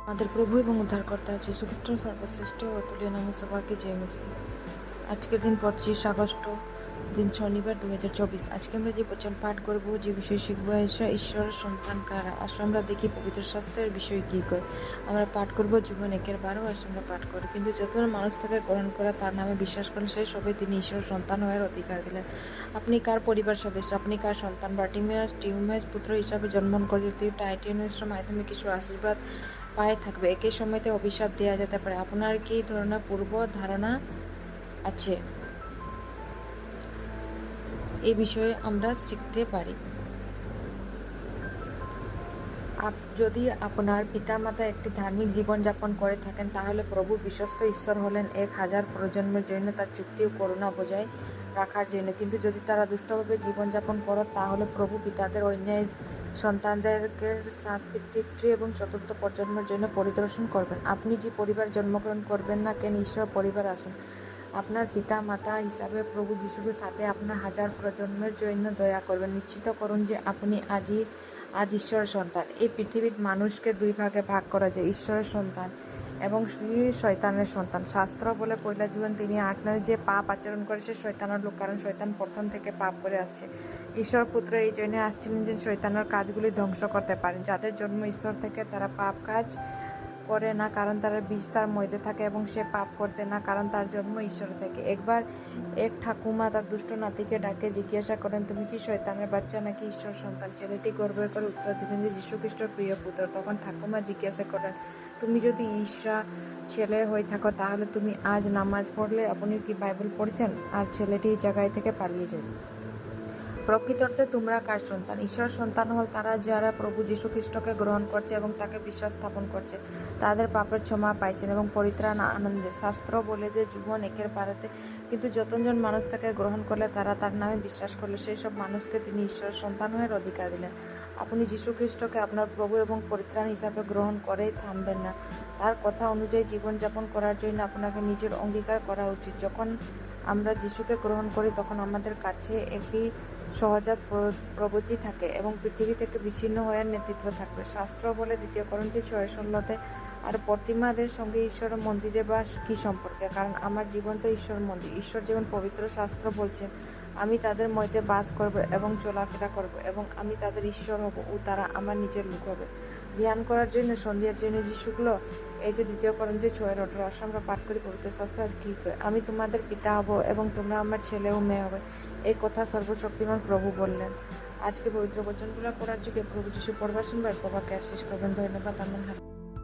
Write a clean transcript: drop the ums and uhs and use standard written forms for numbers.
আমাদের প্রভু এবং উদ্ধারকর্তা যীশু খ্রিস্টের সর্বশ্রেষ্ঠ ও তুল্য নামে সবাইকে জয় মেসি। আজকের দিন 25 আগস্ট, দিন শনিবার 2024। আজকে আমরা যে বচন পাঠ করব, যে বিষয় শিখবো, ঈশ্বরের সন্তান কারা। আসো আমরা দেখি পবিত্র শাস্ত্রের বিষয় কি কয়। আমরা পাঠ করব জীবন 1-12। আসো আমরা পাঠ করি। কিন্তু যতজন মানুষ তাকে গ্রহণ করে তার নামে বিশ্বাস করেন, সেই সবাই তিনি ঈশ্বরের সন্তান হওয়ার অধিকার দিলেন। আপনি কার পরিবার সদস্য, আপনি কার সন্তান? টিউমাস পুত্র হিসাবে জন্মগ্রহণ করে টাইটেনিয়াসের মাধ্যমে কিছু আশীর্বাদ পায়ে থাকবে, একই সময়তে অভিশাপ দেওয়া যেতে পারে। আপনার কি ধরনের পূর্ব ধারণা আছে এই বিষয়ে আমরা শিখতে পারি। যদি আপনার পিতামাতা একটি ধার্মিক জীবনযাপন করে থাকেন, তাহলে প্রভু বিশ্বস্ত ঈশ্বর হলেন 1000 প্রজন্মের জন্য তার চুক্তি ও করুণা বজায় রাখার জন্য। কিন্তু যদি তারা দুষ্টভাবে জীবনযাপন করে, তাহলে প্রভু পিতাদের অন্যায় সন্তানদেরকে 7 তৃতীয় এবং চতুর্থ প্রজন্মের জন্য পরিদর্শন করবেন। আপনি যে পরিবার জন্মগ্রহণ করবেন না কেন, ঈশ্বর পরিবার আসুন। আপনার পিতা মাতা হিসাবে প্রভু যিশুর সাথে আপনার 1000 প্রজন্মের জন্য দয়া করবেন। নিশ্চিত করুন যে আপনি আজ ঈশ্বরের সন্তান। এই পৃথিবীর মানুষকে দুই ভাগে ভাগ করা যায়, ঈশ্বরের সন্তান এবং শয়তানের সন্তান। শাস্ত্র বলে 1 জীবন 3:8 যে পাপ আচরণ করে সে শয়তানের লোক, কারণ শয়তান প্রথম থেকে পাপ করে আসছে। ঈশ্বর পুত্র এই জন্য আসছিলেন যে শয়তানের কাজগুলি ধ্বংস করতে পারেন। যাদের জন্ম ঈশ্বর থেকে তারা পাপ কাজ করে না, কারণ তার বীজ তার মধ্যে থাকে, এবং সে পাপ করতে না, কারণ তার জন্ম ঈশ্বর থেকে। একবার এক ঠাকুমা তার দুষ্ট নাতিকে ডাকে জিজ্ঞাসা করেন, তুমি কি শয়তানের বাচ্চা নাকি ঈশ্বর সন্তান? ছেলেটি গর্ব করে উত্তর দিলেন যে যীশু খ্রিস্টের প্রিয় পুত্র। তখন ঠাকুমা জিজ্ঞাসা করেন, তুমি যদি ঈশা ছেলে হয়ে থাকো, তাহলে তুমি আজ নামাজ পড়লে? আপনি কি বাইবেল পড়ছেন? আর ছেলেটি এই জায়গায় থেকে পালিয়ে যায়। প্রকৃতার্থে তোমরা কার সন্তান? ঈশ্বর সন্তান হল তারা যারা প্রভু যীশু খ্রিস্টকে গ্রহণ করছে এবং তাকে বিশ্বাস স্থাপন করছে। তাদের পাপের ক্ষমা পাইছেন এবং পরিত্রাণ আনন্দে। শাস্ত্র বলে যে জীবন 1-12 কিন্তু যতজন মানুষ তাকে গ্রহণ করলে, তারা তার নামে বিশ্বাস করলে, সেই সব মানুষকে তিনি ঈশ্বরের সন্তান হয়ে অধিকার দিলেন। আপনি যীশু খ্রিস্টকে আপনার প্রভু এবং পরিত্রাণ হিসাবে গ্রহণ করেই থামবেন না। তার কথা অনুযায়ী জীবনযাপন করার জন্য আপনাকে নিজের অঙ্গীকার করা উচিত। যখন আমরা যিশুকে গ্রহণ করি, তখন আমাদের কাছে একটি সহজাত প্রগতি থাকে এবং পৃথিবী থেকে বিচ্ছিন্ন হওয়ার নেতৃত্ব থাকবে। শাস্ত্র বলে 2 করিন্থী 6:16 আর প্রতিমাদের সঙ্গে ঈশ্বরের মন্দিরে বা কি সম্পর্কে? কারণ আমার জীবন তো ঈশ্বর মন্দির। ঈশ্বর যেমন পবিত্র, শাস্ত্র বলছেন, আমি তাদের মধ্যে বাস করব এবং চলাফেরা করব, এবং আমি তাদের ঈশ্বর হব ও তারা আমার নিজের লোক হবে। ধ্যান করার জন্য সন্ধ্যার জন্য যিশুগুলো এই যে 2 করিন্থী 6:18। আসলে আমরা পাঠ করি পবিত্র শাস্ত্র আজ কি কয়, আমি তোমাদের পিতা হব এবং তোমরা আমার ছেলে ও মেয়ে হবে। এই কথা সর্বশক্তিমান প্রভু বললেন। আজকে পবিত্র বচনগুলো পড়ার যুগে প্রভু যিশু পড়বার শুনবার সবাইকে আশীষ করবেন। ধন্যবাদ। আমার